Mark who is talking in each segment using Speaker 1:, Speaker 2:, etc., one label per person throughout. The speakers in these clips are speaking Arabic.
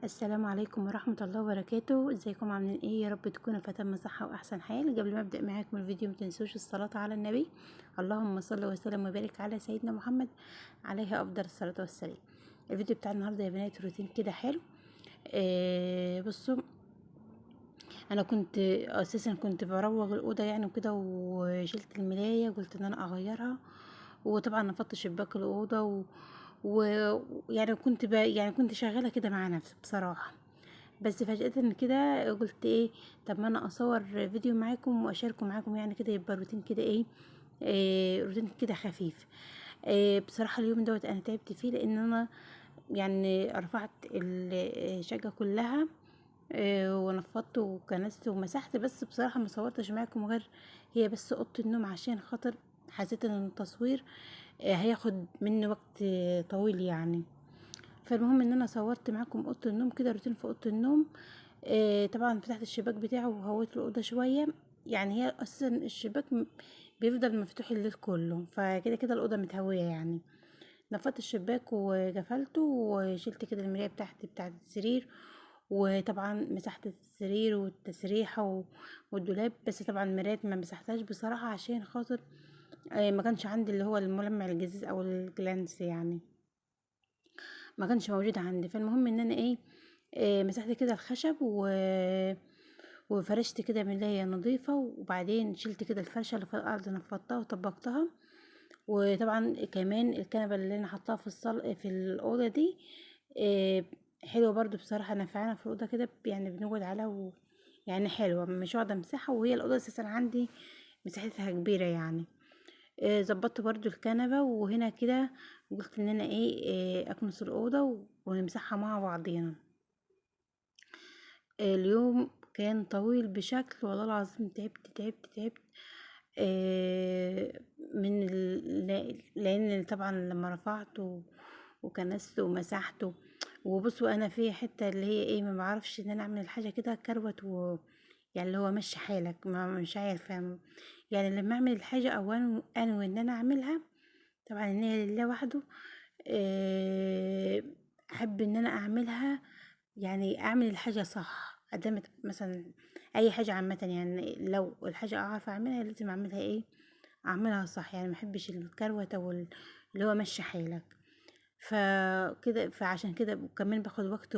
Speaker 1: السلام عليكم ورحمة الله وبركاته. ازيكم عاملين ايه؟ يا رب تكونوا في اتم صحة واحسن حال. قبل ما ابدأ معاكم الفيديو متنسوش الصلاة على النبي، اللهم صل وسلم وبارك على سيدنا محمد عليه افضل الصلاة والسلام. الفيديو بتاع النهاردة يا بنات روتين كده حلو. بصوا، انا كنت اساسا كنت بروغ الاوضه يعني وكده، وشلت الملايه قلت ان انا اغيرها، وطبعا نفضت شباك الاوضه ويعني يعني كنت شغاله كده مع نفسي بصراحه. بس فجأة كده قلت ايه، طب ما انا اصور فيديو معاكم واشاركه معاكم، يعني كده يبقى روتين كده ايه، روتين كده خفيف. بصراحة اليوم دوت انا تعبت فيه، لان انا يعني رفعت الشقة كلها، ونفضت وكنست ومسحت، بس بصراحة ما صورتش معاكم غير هي بس اوضة النوم، عشان خاطر حسيت ان التصوير هياخد مني وقت طويل يعني. فالمهم ان انا صورت معاكم اوضه النوم كده، روتين في اوضه النوم. طبعا فتحت الشباك بتاعه وهويت الاوضه شويه، يعني هي اساسا الشباك بيفضل مفتوح الليل كله، فكده كده الاوضه متهويه يعني. نفضت الشباك وقفلته، وشلت كده المرايه بتاعت السرير، وطبعا مسحت السرير والتسريحه والدولاب، بس طبعا المرايه ما مسحتهاش بصراحه عشان خاطر ما كانش عندي اللي هو الملمع الجزيز او الجلانس يعني، ما كانش موجود عندي. فالمهم ان انا ايه، مسحت كده الخشب وفرشت كده ملاية نظيفة، وبعدين شلت كده الفرشة اللي في الارض، نفضتها وطبقتها. وطبعا كمان الكنبة اللي انا حطاها في الأوضة دي، آه، حلوة برضو بصراحة، نافعانا في الأوضة كده يعني، بنقعد عليها يعني حلوة، مش واخدة مساحة، وهي الأوضة أساسا عندي مساحتها كبيرة يعني. ظبطت برضو الكنبة، وهنا كده قلت ان انا ايه، اكنس الأوضة ونمسحها مع بعضينا. اليوم كان طويل بشكل، والله العظيم تعبت. من لان طبعا لما رفعت وكنست ومسحته. وبصوا انا في حته اللي هي ايه، ما بعرفش ان انا اعمل الحاجه كده كروت يعني اللي هو مشي حالك، ما مش عارفه يعني لما اعمل الحاجه او انوي ان انا اعملها، طبعا ان هي لله وحده. احب ان انا اعملها، يعني اعمل الحاجة صح. قدمت مثلا اي حاجة عامة، يعني لو الحاجة اعرف اعملها لازم اعملها ايه، اعملها صح يعني، ما احبش الكروتة اللي هو مشي حيلك. فكده، فعشان كده كمان باخد وقت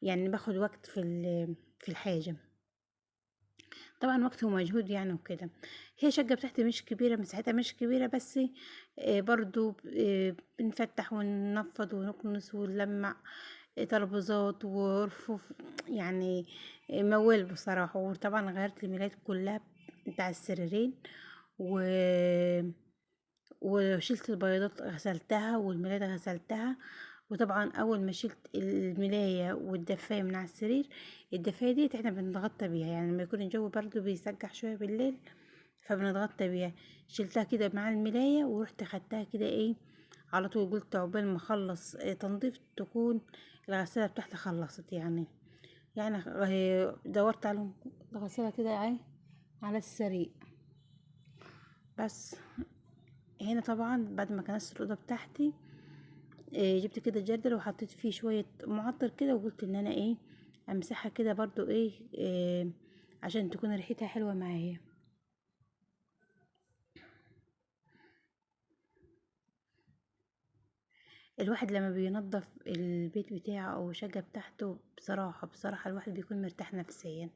Speaker 1: يعني باخد وقت في الحاجة، طبعا وقت ومجهود يعني وكده. هي شقة بتاعتي مش كبيرة، مساحتها مش كبيرة، بس برضو بنفتح وننفض ونكنس ونلمع ترابيزات ورفوف يعني، موال بصراحة. وطبعا غيرت الملايات كلها بتاع السريرين و... وشلت البياضات غسلتها والملايات غسلتها. وطبعا اول ما شلت الملاية والدفاية من على السرير، الدفاية دي احنا بنتغطى بيها يعني لما يكون الجو برضو بيسقع شوية بالليل، فبنتغطى بيها. شلتها كده مع الملاية ورحت خدتها كده ايه على طول، قلت عقبال ما اخلص تنظيف تكون الغسالة بتاعتي خلصت يعني دورت على الغسالة كده اهي على السريع. بس هنا طبعا بعد ما كنست الأوضة بتاعتي، جبت كده جردل وحطيت فيه شوية معطر كده، وقلت ان انا ايه امسحها كده برضو ايه، عشان تكون ريحتها حلوة معايا. الواحد لما بينظف البيت بتاعه او الشقة بتاعته، بصراحة الواحد بيكون مرتاح نفسيا.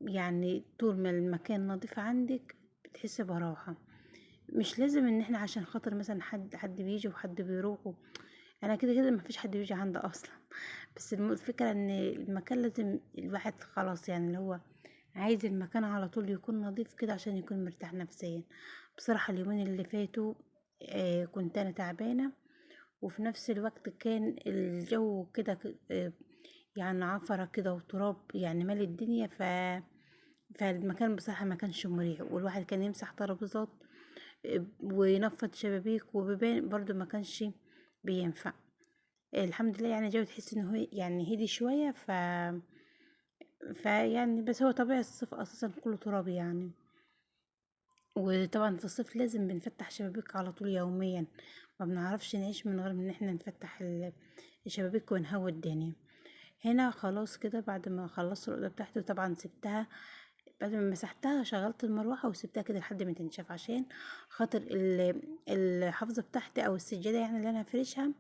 Speaker 1: يعني طول ما المكان نظيف عندك بتحس براحة. مش لازم ان احنا عشان خاطر مثلا حد بيجي وحد بيروح انا كده كده مفيش حد بيجي عندي اصلا. بس الفكرة ان المكان لازم الواحد خلاص يعني اللي هو عايز المكان على طول يكون نظيف كده عشان يكون مرتاح نفسيا. بصراحة اليومين اللي فاتوا كنت انا تعبانة، وفي نفس الوقت كان الجو كده يعني عفرة كده وتراب يعني مالي الدنيا. فالمكان بصراحة ما كانش مريح، والواحد كان يمسح ترابيزات وينفض شبابيك وبيبان برضو ما كانش بينفع. الحمد لله يعني جو تحس انه هو يعني هدي شوية يعني بس هو طبيعي الصيف اساسا كله تراب يعني. وطبعا في الصيف لازم بنفتح شبابيك على طول يوميا، ما بنعرفش نعيش من غير ان احنا نفتح الشبابيك ونهوي الدنيا. هنا خلاص كده بعد ما خلصت الاوضه بتاعتي، طبعا سبتها بعد ما مسحتها، شغلت المروحه وسبتها كده لحد ما تنشف، عشان خاطر الحافظه بتاعتي او السجاده يعني اللي انا هفرشها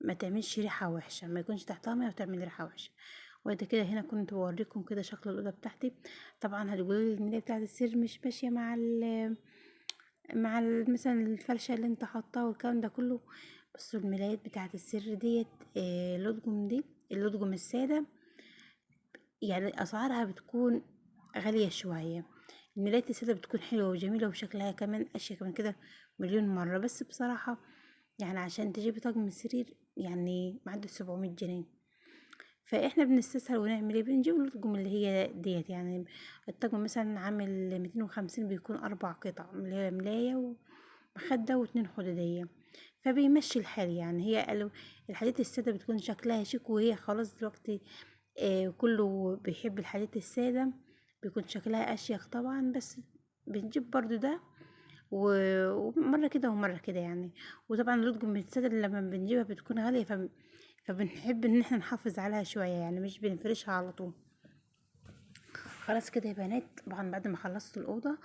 Speaker 1: ما تعملش ريحه وحشه، ما يكونش تحتها ميه وتعمل ريحه وحشه. وادي كده هنا كنت بوريكم كده شكل الاوضه بتاعتي. طبعا هتقولوا لي الملايه بتاعت السر مش ماشيه مثلا الفرشه اللي انت حاطاها والكلام ده كله. بصوا الملايات بتاعت السر ديت، اللودجوم دي، اللودجوم الساده، يعني اسعارها بتكون غاليه شويه. الملايات الساده بتكون حلوه وجميله وشكلها كمان اشيك من كده مليون مره، بس بصراحه يعني عشان تجيبي طقم سرير يعني معدي 700 جنيه. فاحنا بنستسهل ونعمل ايه، بنجيب الأطقم اللي هي ديت. يعني الطقم مثلا عامل 250، بيكون 4 قطع اللي هي ملاية ومخدة واتنين خدادية، فبيمشي الحال. يعني هي قالوا الحاجات السادة بتكون شكلها شيك، وهي خلاص دلوقتي كله بيحب الحاجات السادة، بيكون شكلها أشيك طبعا. بس بنجيب برضو ده ومرة كده ومرة كده يعني. وطبعا الأطقم السادة اللي لما بنجيبها بتكون غالية، فبنحب ان احنا نحافظ عليها شوية، يعني مش بنفرشها على طول. خلاص كده يا بنات، طبعا بعد ما خلصت الأوضة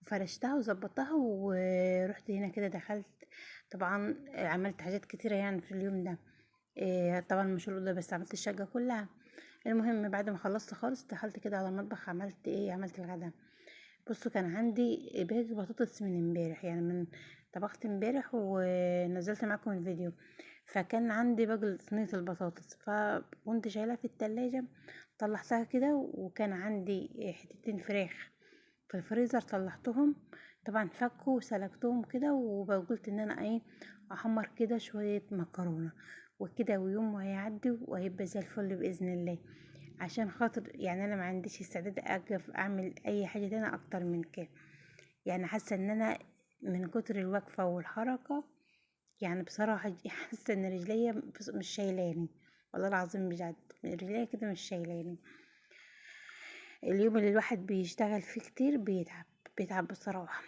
Speaker 1: وفرشتها وظبطتها ورحت هنا كده دخلت. طبعا عملت حاجات كتيرة يعني في اليوم ده. طبعا مش الأوضة بس، عملت الشقة كلها. المهم بعد ما خلصت خالص دخلت كده على المطبخ، عملت ايه، عملت الغدا. بصوا كان عندي باقي بطاطس من امبارح، يعني من طبخت امبارح ونزلت معاكم الفيديو. فكان عندي باقي صينية البطاطس، فكنت شايلها في التلاجة، طلعتها كده. وكان عندي حتتين فراخ في الفريزر، طلعتهم طبعا فكوا وسلقتهم كده. وقلت ان انا ايه، احمر كده شوية مكرونة وكده، ويوم هيعدي وهيبقى زي الفل بإذن الله. عشان خاطر يعني انا ما عنديش استعداد اقف اعمل اي حاجة تانية اكتر من كده. يعني حاسة ان انا من كتر الوقفة والحركة، يعني بصراحة حاسة ان رجليا مش شايلاني، والله العظيم بجد رجليا كده مش شايلاني. اليوم اللي الواحد بيشتغل فيه كتير بيتعب بصراحة.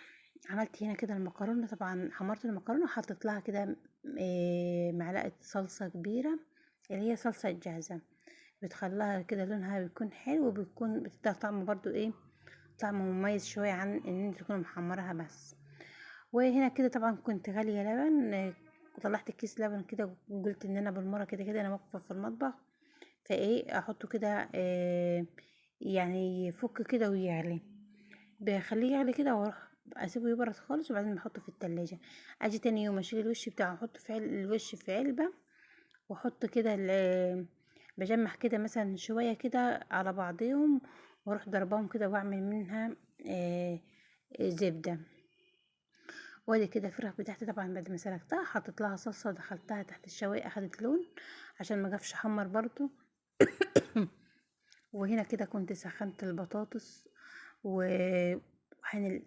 Speaker 1: عملت هنا كده المكرونة، طبعا حمرت المكرونة وحطيت لها كده معلقة صلصة كبيرة، اللي هي صلصة جاهزة، بتخليها كده لونها بيكون حلو، وبيكون بتديها طعم برضو ايه، طعم مميز شوية عن ان انت تكون محمرها بس. وهنا كده طبعا كنت غالية لبن، طلعت كيس لبن كده، وقلت ان انا بالمرة كده كده انا واقفة في المطبخ، فايه احطه كده يعني يفك كده ويعلى، بخليه يغلي كده واروح اسيبه يبرد خالص، وبعدين بحطه في التلاجة. اجي تاني يوم اشيل الوش بتاعه، احطه في الوش في علبة، واحط كده بجمع كده مثلا شوية كده على بعضهم، واروح ضربهم كده واعمل منها زبدة. وادي كده الفراخ بتاعتي طبعا بعد ما سلقتها حطيت لها صلصة ودخلتها تحت الشواية، اخدت لون عشان ما جافش حمر برضو. وهنا كده كنت سخنت البطاطس وحان